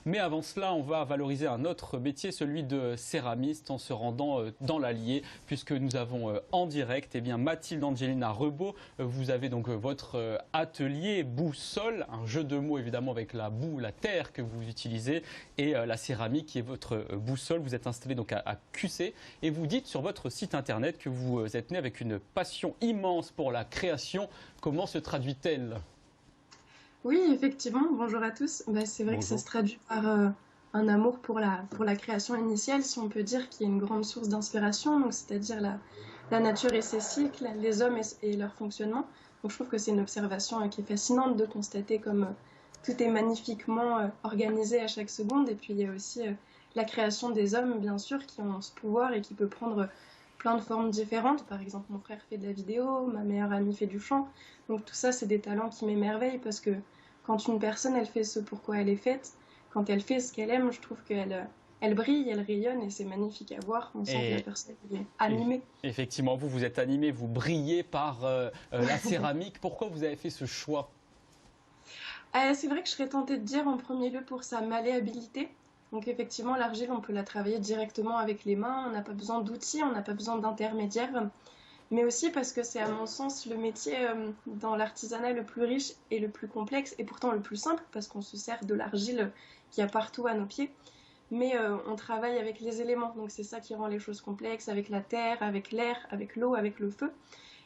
Mais avant cela, on va valoriser un autre métier, celui de céramiste, en se rendant dans l'Allier, puisque nous avons en direct Mathilde Angelina Rebaud. Vous avez donc votre atelier Boue-Sol, un jeu de mots évidemment avec la boue, la terre que vous utilisez, et la céramique qui est votre boussole. Vous êtes installé donc à QC et vous dites sur votre site internet que vous êtes né avec une passion immense pour la création. Comment se traduit-elle? Oui, effectivement, bonjour à tous. Bah, c'est vrai que ça Bonjour. se traduit par un amour pour la création initiale, si on peut dire, qui est une grande source d'inspiration, donc c'est-à-dire la nature et ses cycles, les hommes et leur fonctionnement. Donc je trouve que c'est une observation qui est fascinante de constater comme tout est magnifiquement organisé à chaque seconde. Et puis il y a aussi la création des hommes, bien sûr, qui ont ce pouvoir et qui peut prendre plein de formes différentes. Par exemple, mon frère fait de la vidéo, ma meilleure amie fait du chant. Donc tout ça, c'est des talents qui m'émerveillent parce que quand une personne, elle fait ce pourquoi elle est faite, quand elle fait ce qu'elle aime, je trouve qu'elle brille, elle rayonne et c'est magnifique à voir. On sent que la Et, personne est et animée. effectivement, vous êtes animé, vous brillez par la céramique. Pourquoi vous avez fait ce choix? C'est vrai que je serais tentée de dire en premier lieu pour sa malléabilité. Donc effectivement, l'argile, on peut la travailler directement avec les mains, on n'a pas besoin d'outils, on n'a pas besoin d'intermédiaires. Mais aussi parce que c'est à mon sens le métier dans l'artisanat le plus riche et le plus complexe et pourtant le plus simple parce qu'on se sert de l'argile qu'il y a partout à nos pieds. Mais on travaille avec les éléments, donc c'est ça qui rend les choses complexes, avec la terre, avec l'air, avec l'eau, avec le feu.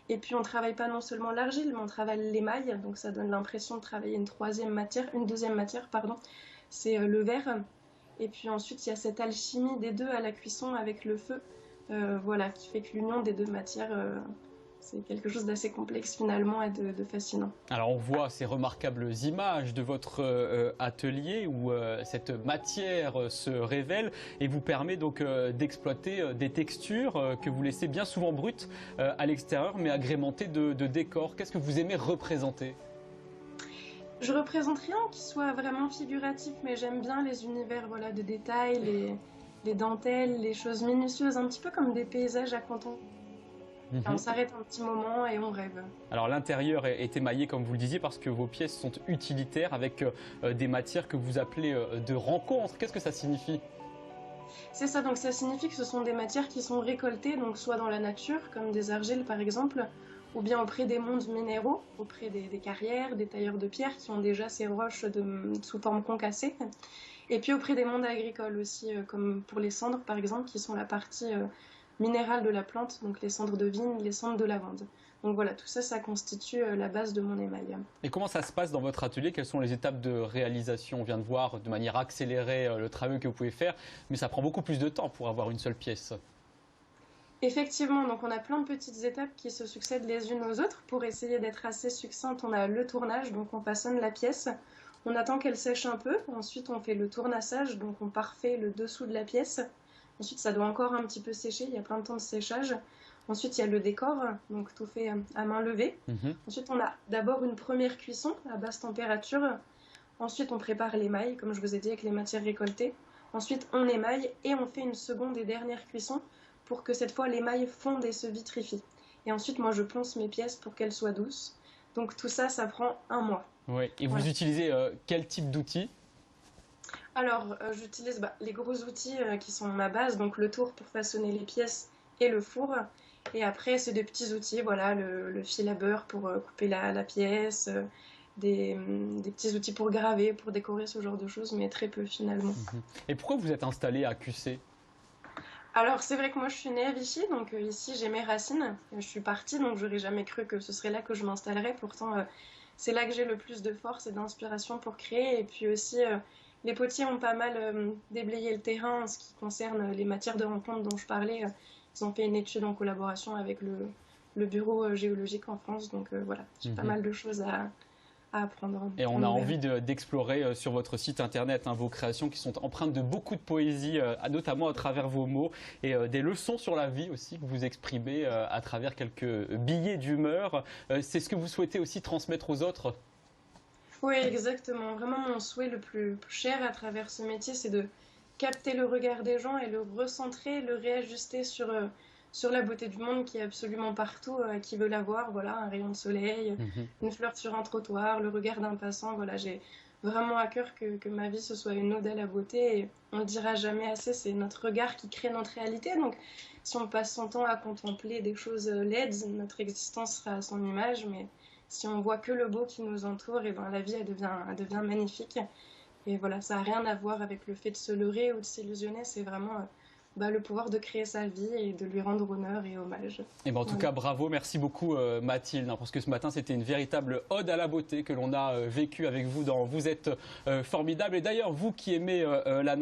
Et puis on travaille pas non seulement l'argile, mais on travaille l'émail, donc ça donne l'impression de travailler une deuxième matière, pardon, c'est le verre. Et puis ensuite il y a cette alchimie des deux à la cuisson avec le feu, voilà, qui fait que l'union des deux matières, c'est quelque chose d'assez complexe finalement et de fascinant. Alors on voit ces remarquables images de votre atelier où cette matière se révèle et vous permet donc d'exploiter des textures que vous laissez bien souvent brutes à l'extérieur mais agrémentées de décors. Qu'est-ce que vous aimez représenter? Je représente rien qui soit vraiment figuratif, mais j'aime bien les univers, voilà, de détails, les dentelles, les choses minutieuses, un petit peu comme des paysages à contempler. On Mhm. s'arrête un petit moment et on rêve. Alors l'intérieur est émaillé comme vous le disiez parce que vos pièces sont utilitaires avec des matières que vous appelez de rencontre. Qu'est-ce que ça signifie? C'est ça, donc ça signifie que ce sont des matières qui sont récoltées, donc soit dans la nature, comme des argiles par exemple, ou bien auprès des mondes minéraux, auprès des carrières, des tailleurs de pierre qui ont déjà ces roches sous forme concassée, et puis auprès des mondes agricoles aussi, comme pour les cendres par exemple, qui sont la partie minérale de la plante, donc les cendres de vigne, les cendres de lavande. Donc voilà, tout ça, ça constitue la base de mon émail. Et comment ça se passe dans votre atelier? Quelles sont les étapes de réalisation? On vient de voir de manière accélérée le travail que vous pouvez faire, mais ça prend beaucoup plus de temps pour avoir une seule pièce. Effectivement, donc on a plein de petites étapes qui se succèdent les unes aux autres. Pour essayer d'être assez succincte, on a le tournage, donc on façonne la pièce. On attend qu'elle sèche un peu. Ensuite, on fait le tournassage, donc on parfait le dessous de la pièce. Ensuite, ça doit encore un petit peu sécher. Il y a plein de temps de séchage. Ensuite, il y a le décor, donc tout fait à main levée. Mhm. Ensuite, on a d'abord une première cuisson à basse température. Ensuite, on prépare l'émail, comme je vous ai dit, avec les matières récoltées. Ensuite, on émaille et on fait une seconde et dernière cuisson pour que cette fois l'émail fonde et se vitrifie. Et ensuite, moi, je ponce mes pièces pour qu'elles soient douces. Donc tout ça, ça prend un mois. Oui. Et vous Voilà. utilisez quel type d'outils? Alors, j'utilise les gros outils qui sont ma base, donc le tour pour façonner les pièces et le four. Et après, c'est des petits outils, voilà, le fil à beurre pour couper la pièce, des petits outils pour graver, pour décorer ce genre de choses, mais très peu finalement. Mhm. Et pourquoi vous êtes installé à QC? Alors, c'est vrai que moi, je suis née à Vichy, donc ici, j'ai mes racines. Je suis partie, donc j'aurais jamais cru que ce serait là que je m'installerais. Pourtant, c'est là que j'ai le plus de force et d'inspiration pour créer. Et puis aussi, les potiers ont pas mal déblayé le terrain en ce qui concerne les matières de rencontre dont je parlais. Ils ont fait une étude en collaboration avec le bureau géologique en France. Donc voilà, j'ai pas Mhm. mal de choses à apprendre. Et on On a y verra. envie d'explorer sur votre site internet vos créations qui sont empreintes de beaucoup de poésie, notamment à travers vos mots, et des leçons sur la vie aussi que vous exprimez à travers quelques billets d'humeur. C'est ce que vous souhaitez aussi transmettre aux autres? Oui, exactement. Vraiment, mon souhait le plus cher à travers ce métier, c'est de capter le regard des gens et le recentrer, le réajuster sur la beauté du monde qui est absolument partout, qui veut la voir. Voilà, un rayon de soleil, Mhm. une fleur sur un trottoir, le regard d'un passant. Voilà, j'ai vraiment à cœur que ma vie, ce soit une ode à la beauté. Et on le dira jamais assez, c'est notre regard qui crée notre réalité. Donc, si on passe son temps à contempler des choses laides, notre existence sera à son image. Mais si on voit que le beau qui nous entoure, et ben la vie, elle devient magnifique. Et voilà, ça n'a rien à voir avec le fait de se leurrer ou de s'illusionner. C'est vraiment le pouvoir de créer sa vie et de lui rendre honneur et hommage. Et ben en tout Voilà. cas, bravo, merci beaucoup Mathilde, parce que ce matin, c'était une véritable ode à la beauté que l'on a vécue avec vous dans Vous êtes formidable. Et d'ailleurs, vous qui aimez la